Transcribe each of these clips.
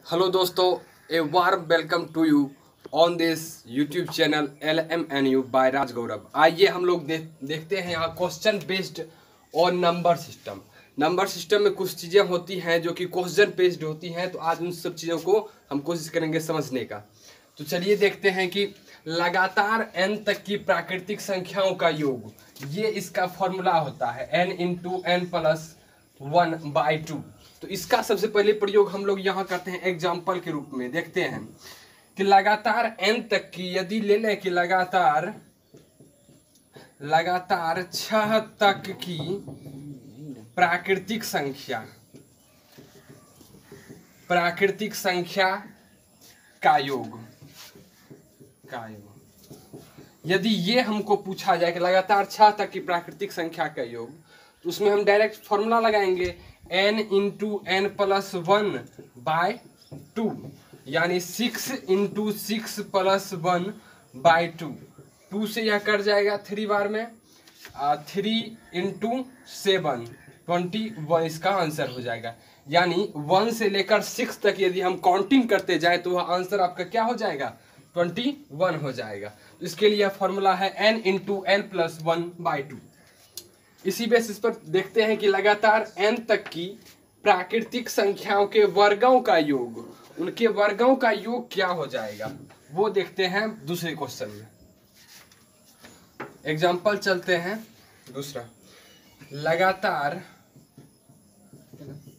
Hello दोस्तों, a warm welcome to you on this YouTube channel LMNU by Raj Gaurav. आइए हम लोग देखते हैं यहाँ क्वेश्चन बेस्ड और नंबर सिस्टम। नंबर सिस्टम में कुछ चीज़ें होती हैं जो कि क्वेश्चन बेस्ड होती हैं, तो आज उन सब चीज़ों को हम कोशिश करेंगे समझने का। तो चलिए देखते हैं कि लगातार n तक की प्राकृतिक संख्याओं का योग, ये इसका फॉर्मूला होता है n इंटू n प्लस 1/2। तो इसका सबसे पहले प्रयोग हम लोग यहाँ करते हैं एग्जाम्पल के रूप में। देखते हैं कि लगातार n तक की यदि ले लें कि लगातार 6 तक की प्राकृतिक संख्या का योग यदि ये हमको पूछा जाए कि लगातार 6 तक की प्राकृतिक संख्या का योग, तो उसमें हम डायरेक्ट फॉर्मूला लगाएंगे n इंटू n प्लस 1/2, यानी 6 इंटू 6 प्लस 1/2। 2 से यह कट जाएगा 3 बार में, 3 इंटू 7 21 इसका आंसर हो जाएगा। यानी 1 से लेकर 6 तक यदि हम काउंटिंग करते जाए तो वह आंसर आपका क्या हो जाएगा, 21 हो जाएगा। तो इसके लिए फॉर्मूला है n इंटू n प्लस 1/2। इसी बेसिस पर देखते हैं कि लगातार n तक की प्राकृतिक संख्याओं के वर्गों का योग, उनके वर्गों का योग क्या हो जाएगा, वो देखते हैं दूसरे क्वेश्चन में। एग्जाम्पल चलते हैं दूसरा। लगातार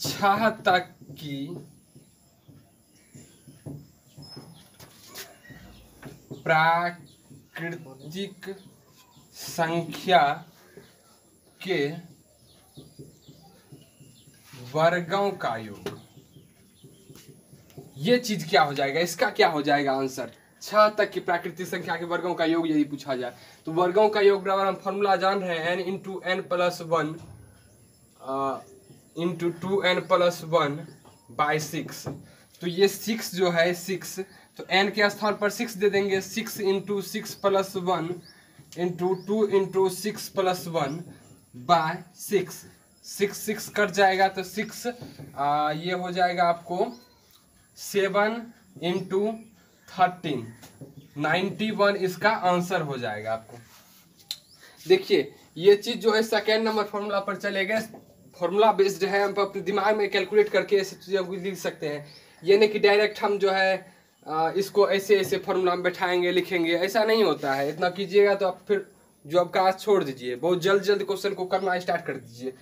6 तक की प्राकृतिक संख्या के वर्गों का योग, ये चीज क्या हो जाएगा, इसका क्या हो जाएगा आंसर। 6 तक की प्राकृतिक संख्या के वर्गों का योग यदि पूछा जाए तो वर्गों का योग बराबर हम फॉर्मूला जान रहे हैं n into n plus 1 into 2n plus 1/6। तो ये 6 जो है 6, तो n के स्थान पर 6 दे देंगे। 6 into 6 plus 1 into 2 into 6 plus 1/6। 6 cut जाएगा तो 6 ये हो जाएगा आपको 7 इंटू 13 91 इसका आंसर हो जाएगा आपको। देखिए ये चीज जो है सेकेंड नंबर फॉर्मूला पर चलेगा, फॉर्मूला बेस्ड है, हम अपने दिमाग में कैलकुलेट करके ऐसी चीज़ों को लिख सकते हैं। ये नहीं कि डायरेक्ट हम जो है इसको ऐसे ऐसे फॉर्मूला में बैठाएंगे लिखेंगे, ऐसा नहीं होता है। इतना कीजिएगा तो आप फिर जो आप क्लास छोड़ दीजिए, बहुत जल्द क्वेश्चन को करना स्टार्ट कर दीजिए।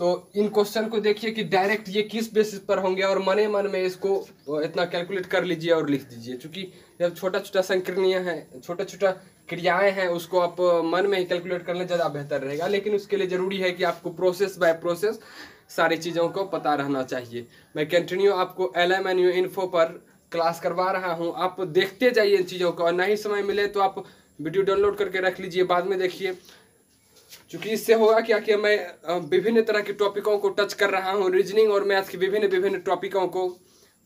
तो इन क्वेश्चन को देखिए कि डायरेक्ट ये किस बेसिस पर होंगे और मने मन में इसको इतना कैलकुलेट कर लीजिए और लिख दीजिए। क्योंकि जब छोटा छोटा संक्रियाएं हैं, छोटा छोटा क्रियाएं हैं, उसको आप मन में ही कैलकुलेट कर लें, ज़्यादा बेहतर रहेगा। लेकिन उसके लिए ज़रूरी है कि आपको प्रोसेस बाय प्रोसेस सारी चीज़ों को पता रहना चाहिए। मैं कंटिन्यू आपको LMNU इन्फो पर क्लास करवा रहा हूँ, आप देखते जाइए इन चीज़ों को, और नहीं समय मिले तो आप वीडियो डाउनलोड करके रख लीजिए, बाद में देखिए। क्योंकि इससे होगा क्या कि मैं विभिन्न तरह के टॉपिकों को टच कर रहा हूँ, रीजनिंग और मैथ के विभिन्न टॉपिकों को,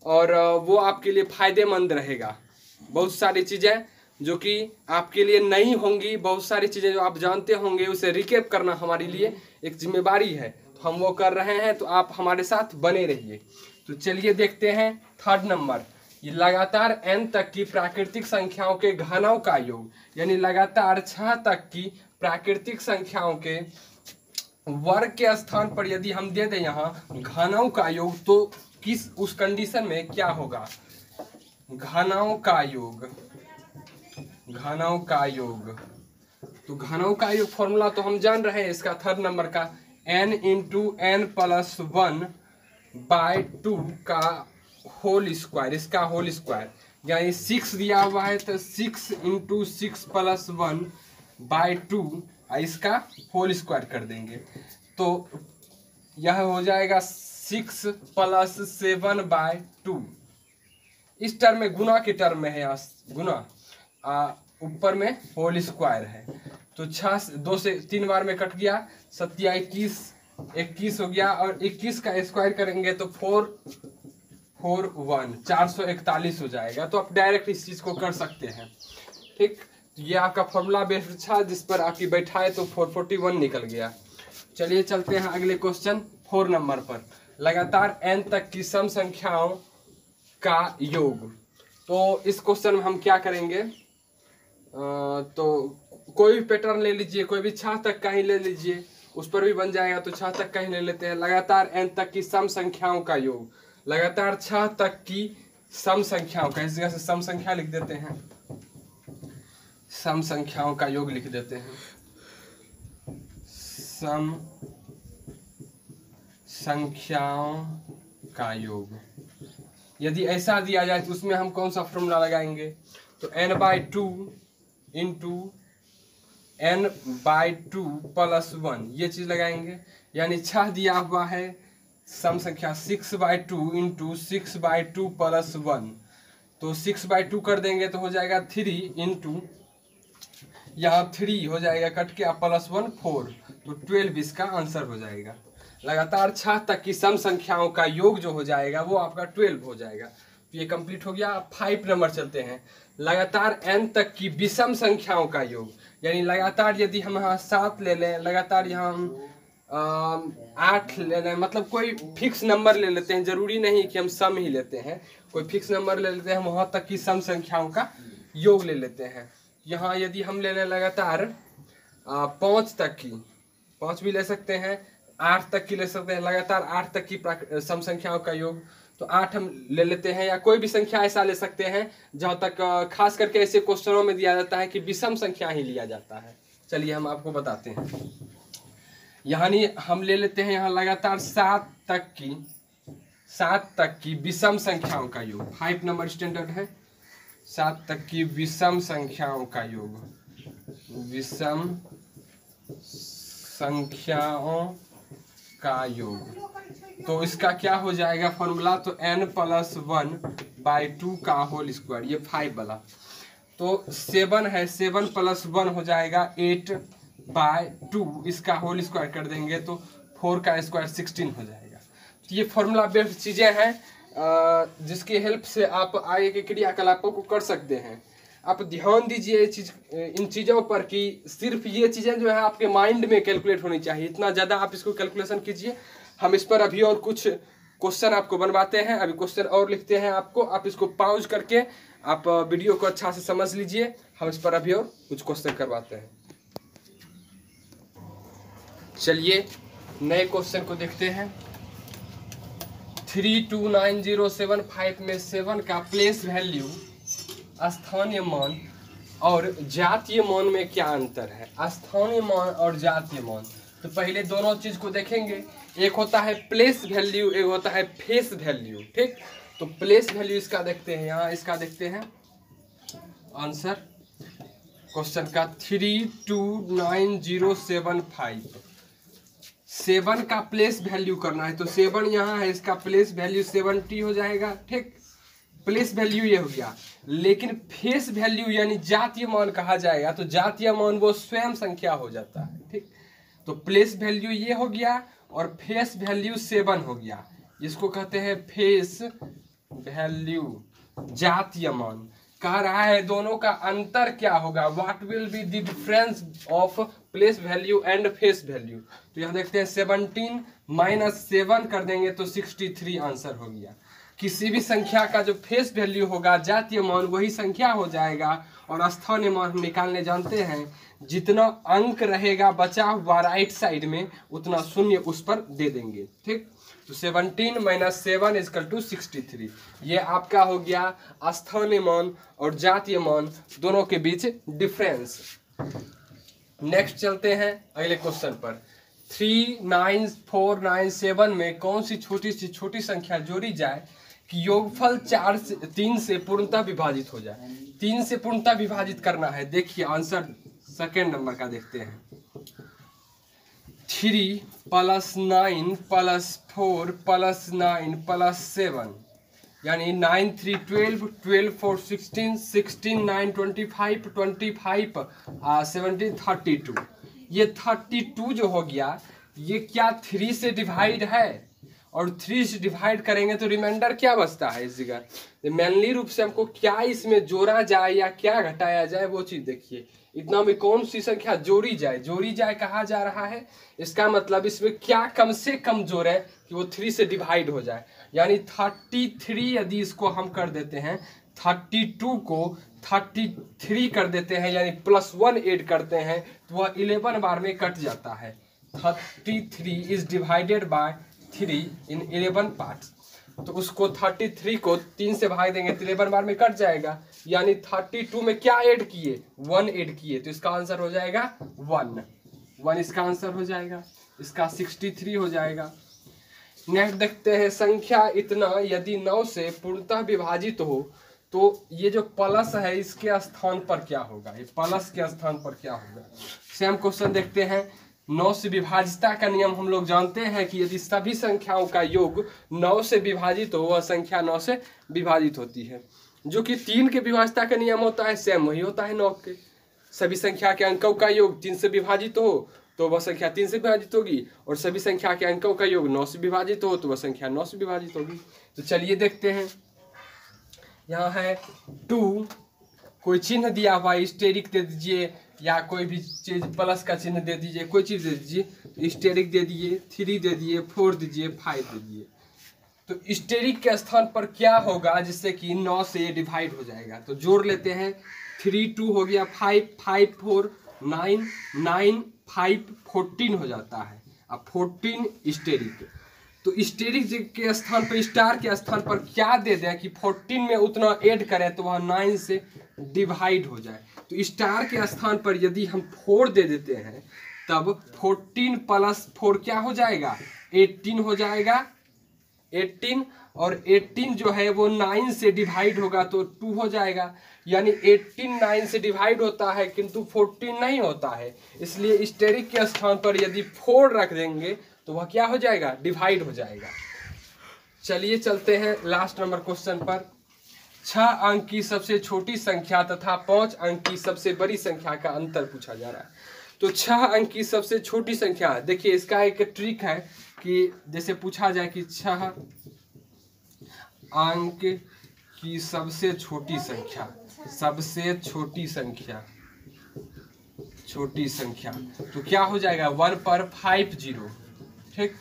और वो आपके लिए फ़ायदेमंद रहेगा। बहुत सारी चीज़ें जो कि आपके लिए नहीं होंगी, बहुत सारी चीज़ें जो आप जानते होंगे, उसे रिकैप करना हमारे लिए एक जिम्मेवारी है। तो हम वो कर रहे हैं, तो आप हमारे साथ बने रहिए। तो चलिए देखते हैं थर्ड नंबर। ये लगातार n तक की प्राकृतिक संख्याओं के घनों का योग, यानी लगातार 6 तक की प्राकृतिक संख्याओं के वर्ग के स्थान पर यदि हम दे दें यहाँ घनों का योग, तो किस उस कंडीशन में क्या होगा। घनों का योग, तो घनों का योग फॉर्मूला तो हम जान रहे हैं इसका, थर्ड नंबर का n इंटू n प्लस 1/2 का होल स्क्वायर, इसका होल स्क्वायर, यानी 6 दिया हुआ है तो 6 इंटू 6 प्लस 1/2 इसका होल स्क्वायर कर देंगे। तो यह हो जाएगा 6 प्लस 7/2। इस टर्म में गुना के टर्म में है, यहाँ गुना, ऊपर में होल स्क्वायर है। तो 6 2 से 3 बार में कट गया, 7 21 हो गया, और 21 का स्क्वायर करेंगे तो 441 हो जाएगा। तो आप डायरेक्ट इस चीज़ को कर सकते हैं, ठीक। ये आपका फॉर्मूला बेस्ड था जिस पर आपकी बैठाए तो 441 निकल गया। चलिए चलते हैं अगले क्वेश्चन 4 नंबर पर। लगातार n तक की सम संख्याओं का योग। तो इस क्वेश्चन में हम क्या करेंगे, तो कोई भी पैटर्न ले लीजिए, कोई भी 6 तक का ही ले लीजिए, उस पर भी बन जाएगा। तो 6 तक का ही ले लेते हैं। लगातार n तक की सम संख्याओं का योग, लगातार 6 तक की सम संख्याओं का, इस जगह से सम संख्या लिख देते हैं, सम संख्याओं का योग लिख देते हैं, सम संख्याओं का योग। यदि ऐसा दिया जाए तो उसमें हम कौन सा फॉर्मूला लगाएंगे, तो n/2 इंटू n/2 प्लस 1 ये चीज लगाएंगे। यानी 6 दिया हुआ है, सम संख्या 6/2 इंटू 6/2 प्लस 1, तो 6/2 कर देंगे तो हो जाएगा 3 इंटू, यहाँ 3 हो जाएगा कट के, प्लस 1 4, तो 12 इसका आंसर हो जाएगा। लगातार 6 तक की सम संख्याओं का योग जो हो जाएगा वो आपका 12 हो जाएगा। तो ये कंप्लीट हो गया। 5 नंबर चलते हैं, लगातार n तक की विषम संख्याओं का योग। यानी लगातार यदि हम यहाँ 7 ले लें, लगातार यहाँ हम 8 ले लें, मतलब कोई फिक्स नंबर ले लेते हैं, जरूरी नहीं कि हम सम ही लेते हैं, कोई फिक्स नंबर ले लेते हैं, वहाँ तक की सम संख्याओं का योग ले लेते हैं। यहाँ यदि हम ले लें लगातार 5 तक की, 5 भी ले सकते हैं, 8 तक की ले सकते हैं, लगातार 8 तक की सम संख्याओं का योग, तो 8 हम ले लेते हैं। या कोई भी संख्या ऐसा ले सकते हैं जहाँ तक खास करके ऐसे क्वेश्चनों में दिया जाता है कि विषम संख्या ही लिया जाता है। चलिए हम आपको बताते हैं। यानी हम ले लेते हैं यहाँ लगातार 7 तक की विषम संख्याओं का योग। 5 नंबर स्टैंडर्ड है, 7 तक की विषम संख्याओं का योग, विषम संख्याओं का योग। तो इसका क्या हो जाएगा फॉर्मूला, तो n+1/2 का होल स्क्वायर, ये 5 वाला। तो 7 है, 7 + 1 हो जाएगा 8/2, इसका होल स्क्वायर कर देंगे तो 4 का स्क्वायर 16 हो जाएगा। तो ये फॉर्मूला बेस्ड चीज़ें हैं जिसकी हेल्प से आप आगे के क्रियाकलापों को कर सकते हैं। आप ध्यान दीजिए इन चीज़ों पर कि सिर्फ ये चीज़ें जो है आपके माइंड में कैलकुलेट होनी चाहिए, इतना ज़्यादा आप इसको कैलकुलेशन कीजिए। हम इस पर अभी और कुछ क्वेश्चन आपको बनवाते हैं, अभी क्वेश्चन और लिखते हैं आपको, आप इसको पॉज करके आप वीडियो को अच्छा से समझ लीजिए। हम इस पर अभी और कुछ क्वेश्चन करवाते हैं। चलिए नए क्वेश्चन को देखते हैं। 329075 में 7 का प्लेस वैल्यू, स्थानीय मान और जातीय मान में क्या अंतर है। स्थानीय मान और जातीय मान, तो पहले दोनों चीज को देखेंगे। एक होता है प्लेस वैल्यू, एक होता है फेस वैल्यू। ठीक, तो प्लेस वैल्यू इसका देखते हैं, यहाँ इसका देखते हैं आंसर क्वेश्चन का। 329075 7 का प्लेस वैल्यू करना है, तो 7 यहाँ है, इसका प्लेस वैल्यू 70 हो जाएगा। ठीक, प्लेस वैल्यू ये हो गया। लेकिन फेस वैल्यू यानी जातीय मान कहा जाएगा, तो जातीय मान वो स्वयं संख्या हो जाता है। ठीक, तो प्लेस वैल्यू ये हो गया और फेस वैल्यू 7 हो गया, इसको कहते हैं फेस वैल्यू, जातीय मान। कह रहा है दोनों का अंतर क्या होगा, what will be the difference of place value and face value. तो यहाँ देखते हैं 17 - 7 कर देंगे तो 63 आंसर हो गया। किसी भी संख्या का जो फेस वैल्यू होगा, जातीय मान, वही संख्या हो जाएगा। और स्थानीय मान हम निकालने जानते हैं, जितना अंक रहेगा बचा हुआ राइट साइड में उतना शून्य उस पर दे देंगे। ठीक, तो 17 - 7 = 63। ये आपका हो गया स्थानीय मान और जातीय मान दोनों के बीच डिफरेंस। नेक्स्ट चलते हैं अगले क्वेश्चन पर। 39497 में कौन सी छोटी संख्या जोड़ी जाए कि योगफल 3 से पूर्णतः विभाजित हो जाए। 3 से पूर्णतः विभाजित करना है। देखिए आंसर सेकेंड नंबर का देखते हैं। 3 + 9 + 4 + 9 + 7 यानी 9 3 12 12 4 16 16 9 25 25 17 32। ये 32 जो हो गया, ये क्या 3 से डिवाइड है, और 3 से डिवाइड करेंगे तो रिमाइंडर क्या बचता है इस जगह। मेनली रूप से हमको क्या इसमें जोड़ा जाए या क्या घटाया जाए वो चीज देखिए। इतना में कौन सी संख्या जोड़ी जाए कहा जा रहा है। इसका मतलब इसमें क्या कम से कम जोड़े कि वो 3 से डिवाइड हो जाए। यानी 33 यदि इसको हम कर देते हैं, 32 को 33 कर देते हैं यानी +1 ऐड करते हैं तो वह 11 बार में कट जाता है। 33 is divided by 3 in 11 parts. तो उसको 33 को 3 से भाग देंगे तो 11 बार में कट जाएगा। यानी 32 में क्या ऐड किए, 1 ऐड किए, तो इसका आंसर हो जाएगा 1 इसका आंसर हो जाएगा, इसका 63 हो जाएगा। नेक्स्ट देखते हैं, संख्या इतना यदि 9 से पूर्णतः विभाजित हो तो ये जो प्लस है इसके स्थान पर क्या होगा, ये प्लस के स्थान पर क्या होगा। सेम क्वेश्चन देखते हैं। 9 से विभाजितता का नियम हम लोग जानते हैं कि यदि सभी संख्याओं का योग 9 से विभाजित हो वह संख्या 9 से विभाजित होती है। जो कि 3 के विभाजितता का नियम होता है सेम वही होता है 9 के। सभी संख्या के अंकों का योग 3 से विभाजित हो तो वह संख्या 3 से विभाजित होगी, और सभी संख्या के अंकों का योग 9 से विभाजित हो तो वह संख्या 9 से विभाजित होगी। तो चलिए देखते हैं। यहाँ है 2, कोई चिन्ह दिया हुआ स्टेरिक दे दीजिए या कोई भी चीज प्लस का चिन्ह दे दीजिए, कोई चीज दे दीजिए। तो स्टेरिक दे दिए, 3 दे दिए, 4 दीजिए, 5 दे दिए। तो स्टेरिक के स्थान पर क्या होगा जिससे कि 9 से डिवाइड हो जाएगा। तो जोड़ लेते हैं, 3 2 हो गया, 5 5 4 9 9 5 14 हो जाता है। अब 14 स्टेरिक। तो स्टेरिक के स्थान पर, स्टार के स्थान पर क्या दे दें कि 14 में उतना ऐड करें तो वह 9 से डिवाइड हो जाए। तो स्टार के स्थान पर यदि हम 4 दे देते हैं तब 14 + 4 क्या हो जाएगा, 18 हो जाएगा। 18 और 18 जो है वो 9 से डिवाइड होगा तो 2 हो जाएगा। यानी 18 9 से डिवाइड होता है किंतु 14 नहीं होता है। इसलिए स्टेरिक के स्थान पर यदि 4 रख देंगे तो वह क्या हो जाएगा, डिवाइड हो जाएगा। चलिए चलते हैं लास्ट नंबर क्वेश्चन पर। 6 अंक की सबसे छोटी संख्या तथा 5 अंक की सबसे बड़ी संख्या का अंतर पूछा जा रहा है। तो 6 अंक की सबसे छोटी संख्या, देखिए इसका एक ट्रिक है कि जैसे पूछा जाए कि 6 अंक की सबसे छोटी संख्या, सबसे छोटी संख्या, छोटी संख्या, तो क्या हो जाएगा 1 पर 50, ठीक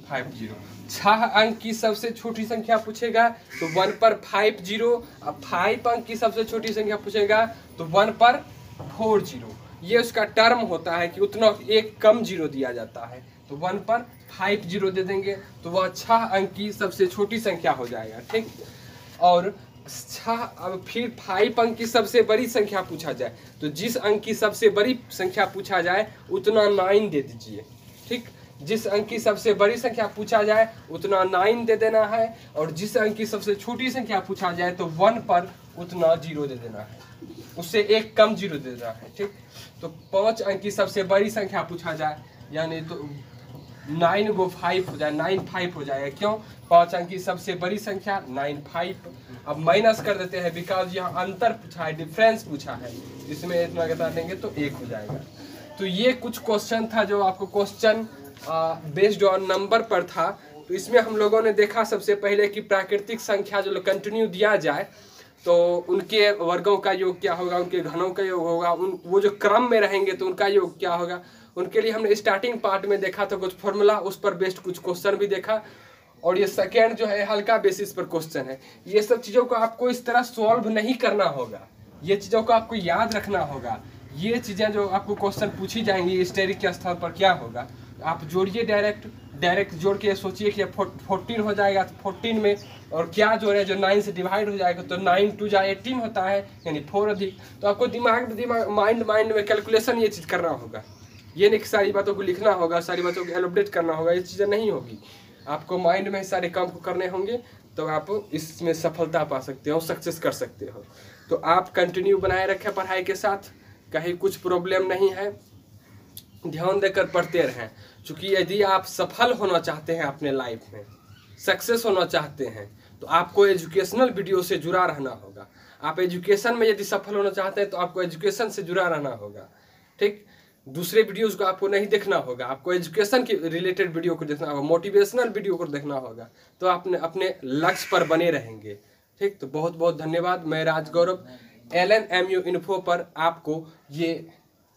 50। 6 अंक की सबसे छोटी संख्या पूछेगा तो 1 पर 50, अब 5 अंक की सबसे छोटी संख्या पूछेगा तो 1 पर 40। ये उसका टर्म होता है कि उतना एक कम जीरो दिया जाता है। तो 1 पर 50 दे देंगे तो वह 6 अंक की सबसे छोटी संख्या हो जाएगा, ठीक। और 6, अब फिर 5 अंक की सबसे बड़ी संख्या पूछा जाए तो जिस अंक की सबसे बड़ी संख्या पूछा जाए उतना 9 दे दीजिए, ठीक। जिस अंक की सबसे बड़ी संख्या पूछा जाए उतना 9 दे देना है, और जिस अंक की सबसे छोटी संख्या पूछा जाए तो 1 पर उतना 0 दे देना है, उससे एक कम 0 दे देना है, ठीक। तो 5 अंक की सबसे बड़ी संख्या पूछा जाए यानी तो 9 × 5 हो जाए, 9 5 हो जाएगा। क्यों, 5 अंक की सबसे बड़ी संख्या 9 5। अब माइनस कर देते हैं बिकॉज यहाँ अंतर पूछा है, डिफरेंस पूछा है, इसमें इतना घटा देंगे तो 1 हो जाएगा। तो ये कुछ क्वेश्चन था जो आपको क्वेश्चन बेस्ड ऑन नंबर पर था। तो इसमें हम लोगों ने देखा सबसे पहले कि प्राकृतिक संख्या जो कंटिन्यू दिया जाए तो उनके वर्गों का योग क्या होगा, उनके घनों का योग होगा, वो जो क्रम में रहेंगे तो उनका योग क्या होगा। उनके लिए हमने स्टार्टिंग पार्ट में देखा तो कुछ फॉर्मूला, उस पर बेस्ड कुछ क्वेश्चन भी देखा, और ये सेकेंड जो है हल्का बेसिस पर क्वेश्चन है। ये सब चीज़ों को आपको इस तरह सॉल्व नहीं करना होगा, ये चीज़ों को आपको याद रखना होगा। ये चीज़ें जो आपको क्वेश्चन पूछी जाएंगी स्टेरिक के स्थान पर क्या होगा, आप जोड़िए, डायरेक्ट जोड़ के सोचिए कि 14 हो जाएगा तो 14 में और क्या जोड़े जो 9 से डिवाइड हो जाएगा तो 9 2 जा 18 होता है यानी 4 अधिक। तो आपको दिमाग माइंड में कैलकुलेशन ये चीज़ करना होगा, ये नहीं कि सारी बातों को लिखना होगा, सारी बातों को एलोब्रेट करना होगा, ये चीज़ें नहीं होगी। आपको माइंड में सारे काम को करने होंगे तो आप इसमें सफलता पा सकते हो, सक्सेस कर सकते हो। तो आप कंटिन्यू बनाए रखें पढ़ाई के साथ, कहीं कुछ प्रॉब्लम नहीं है, ध्यान देकर पढ़ते रहें। क्योंकि यदि आप सफल होना चाहते हैं अपने लाइफ में, सक्सेस होना चाहते हैं, तो आपको एजुकेशनल वीडियो से जुड़ा रहना होगा। आप एजुकेशन में यदि सफल होना चाहते हैं तो आपको एजुकेशन से जुड़ा रहना होगा, ठीक। दूसरे वीडियोस को आपको नहीं देखना होगा, आपको एजुकेशन के रिलेटेड वीडियो को देखना होगा, मोटिवेशनल वीडियो को देखना होगा, तो आप अपने लक्ष्य पर बने रहेंगे, ठीक। तो बहुत बहुत धन्यवाद। मैं राजगौरव LNMU इन्फो पर आपको ये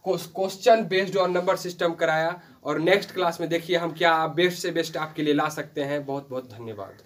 question based on number system कराया, और नेक्स्ट क्लास में देखिए हम क्या बेस्ट से बेस्ट आपके लिए ला सकते हैं। बहुत बहुत धन्यवाद।